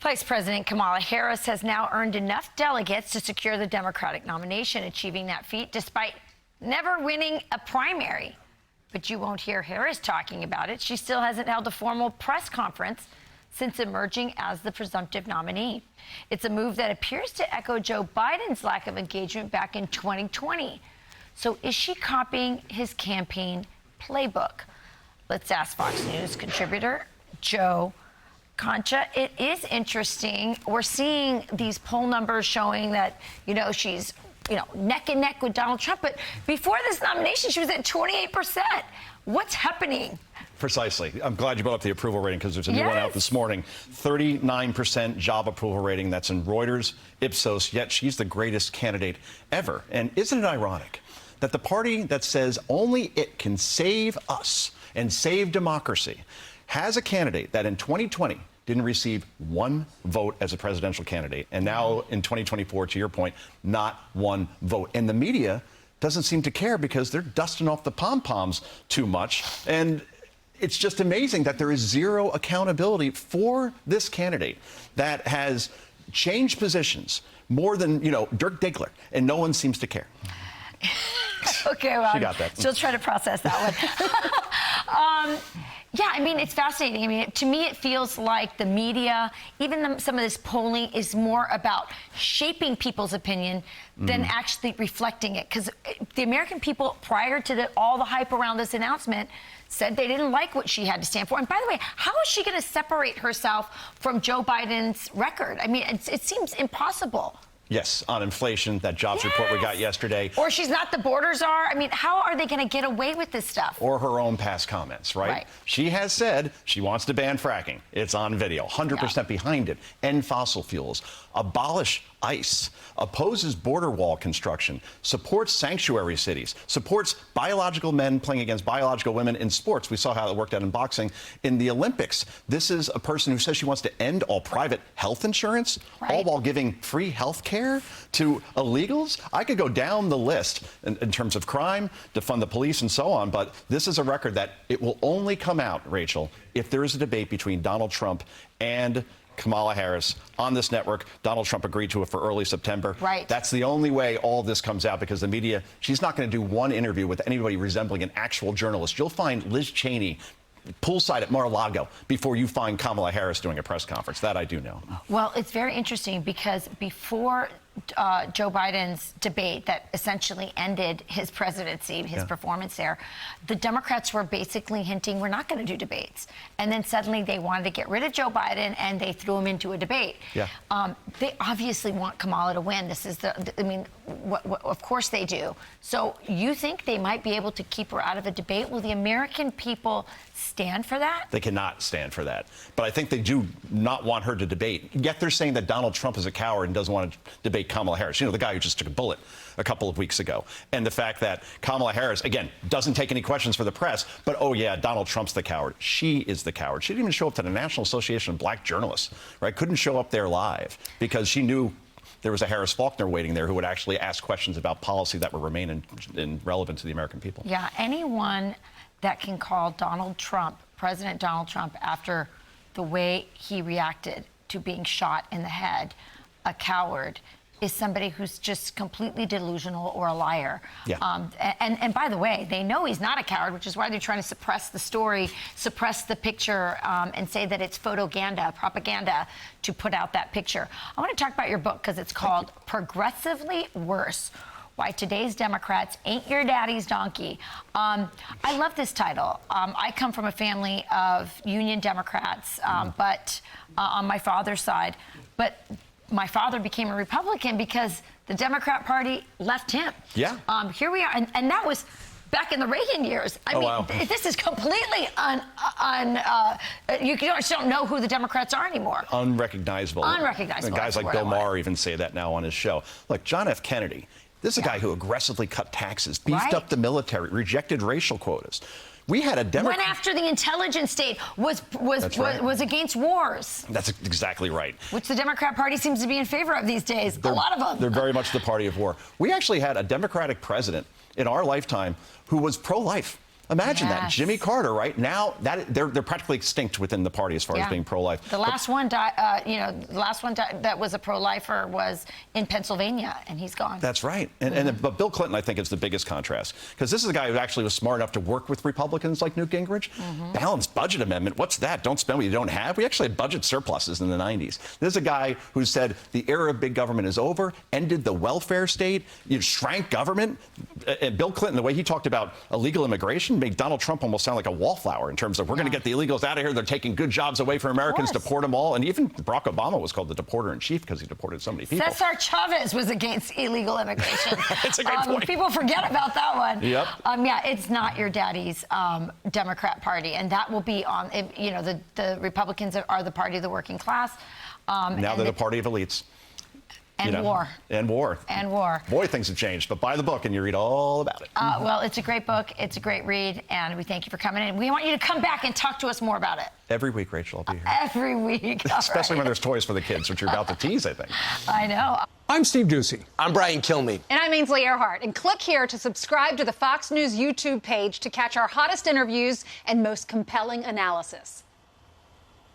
Vice President Kamala Harris has now earned enough delegates to secure the Democratic nomination, achieving that feat despite never winning a primary. But you won't hear Harris talking about it. She still hasn't held a formal press conference since emerging as the presumptive nominee. It's a move that appears to echo Joe Biden's lack of engagement back in 2020. So is she copying his campaign playbook? Let's ask Fox News contributor Joe Concha. It is interesting. We're seeing these poll numbers showing that, she's, neck and neck with Donald Trump. But before this nomination, she was at 28%. What's happening? Precisely. I'm glad you brought up the approval rating because there's a new one out this morning. 39% job approval rating. That's in Reuters, Ipsos. Yet she's the greatest candidate ever. And isn't it ironic that the party that says only it can save us and save democracy has a candidate that in 2020 didn't receive one vote as a presidential candidate. And now in 2024, to your point, not one vote. And the media doesn't seem to care because they're dusting off the pom-poms too much. And it's just amazing that there is zero accountability for this candidate that has changed positions more than, Dirk Diggler, and no one seems to care. Okay, well, she got that. Still trying to process that one. Yeah, it's fascinating. To me, it feels like the media, even some of this polling, is more about shaping people's opinion than actually reflecting it. Because the American people, prior to all the hype around this announcement, said they didn't like what she had to stand for. And by the way, how is she going to separate herself from Joe Biden's record? It seems impossible. Yes, on inflation, that jobs report we got yesterday. Or she's not the borders are. How are they going to get away with this stuff? Or her own past comments, right? She has said she wants to ban fracking. It's on video. 100% behind it. End fossil fuels. Abolish ICE. Opposes border wall construction. Supports sanctuary cities. Supports biological men playing against biological women in sports. We saw how it worked out in boxing in the Olympics. This is a person who says she wants to end all private health insurance, all while giving free health care to illegals. I could go down the list in terms of crime, defund the police, and so on, but this is a record that it will only come out, Rachel, if there is a debate between Donald Trump and Kamala Harris on this network. Donald Trump agreed to it for early September. Right. That's the only way all of this comes out, because the media, she's not going to do one interview with anybody resembling an actual journalist. You'll find Liz Cheney poolside at Mar-a-Lago before you find Kamala Harris doing a press conference. That I do know. Well, it's very interesting because before Joe Biden's debate that essentially ended his presidency, his performance there, the Democrats were basically hinting we're not going to do debates. And then suddenly they wanted to get rid of Joe Biden and they threw him into a debate. They obviously want Kamala to win. This is of course they do. So you think they might be able to keep her out of a debate? Will the American people stand for that? They cannot stand for that. But I think they do not want her to debate. Yet they're saying that Donald Trump is a coward and doesn't want to debate Kamala Harris. The guy who just took a bullet a couple of weeks ago. And the fact that Kamala Harris, again, doesn't take any questions for the press, but, oh, yeah, Donald Trump's the coward. She is the coward. She didn't even show up to the National Association of Black Journalists, right? Couldn't show up there live because she knew there was a Harris Faulkner waiting there who would actually ask questions about policy that would remain relevant to the American people. Yeah, anyone that can call Donald Trump, President Donald Trump, after the way he reacted to being shot in the head, a coward, is somebody who's just completely delusional or a liar. And by the way, they know he's not a coward, which is why they're trying to suppress the story, suppress the picture, and say that it's propaganda to put out that picture. I want to talk about your book because it's called Progressively Worse: Why Today's Democrats Ain't Your Daddy's Donkey. I love this title. I come from a family of Union Democrats, but on my father's side. But my father became a Republican because the Democrat Party left him. Here we are. And that was back in the Reagan years. This is completely you just don't know who the Democrats are anymore. Unrecognizable. Unrecognizable. Guys like Bill Maher even say that now on his show. Look, John F. Kennedy, this is a guy who aggressively cut taxes, beefed up the military, rejected racial quotas. We had a Democrat. Went after the intelligence state, was against wars. That's exactly right. Which the Democrat Party seems to be in favor of these days. A lot of them. They're very much the party of war. We actually had a Democratic president in our lifetime who was pro-life. Imagine that. Yes. Jimmy Carter, right now, they're practically extinct within the party as far as being pro-life. The last one died, that was a pro-lifer was in Pennsylvania, and he's gone. That's right. But Bill Clinton, I think, is the biggest contrast, because this is a guy who actually was smart enough to work with Republicans like Newt Gingrich. Balanced budget amendment. What's that? Don't spend what you don't have. We actually had budget surpluses in the 90s. This is a guy who said the era of big government is over, ended the welfare state, shrank government. And Bill Clinton, the way he talked about illegal immigration, made Donald Trump almost sound like a wallflower in terms of we're going to get the illegals out of here. They're taking good jobs away from Americans, deport them all. And even Barack Obama was called the deporter in chief because he deported so many people. Cesar Chavez was against illegal immigration. That's a great point. People forget about that one. Yep. It's not your daddy's Democrat Party, and that will be on. The Republicans are the party of the working class. Now they're the party of elites. And war. And war. And war. Boy, things have changed. But buy the book and you read all about it. Well, it's a great book. It's a great read. And we thank you for coming in. We want you to come back and talk to us more about it. Every week, Rachel, I'll be here. Every week. Especially when there's toys for the kids, which you're about to tease, I think. I know. I'm Steve Doocy. I'm Brian Kilmeade. And I'm Ainsley Earhart. And click here to subscribe to the Fox News YouTube page to catch our hottest interviews and most compelling analysis.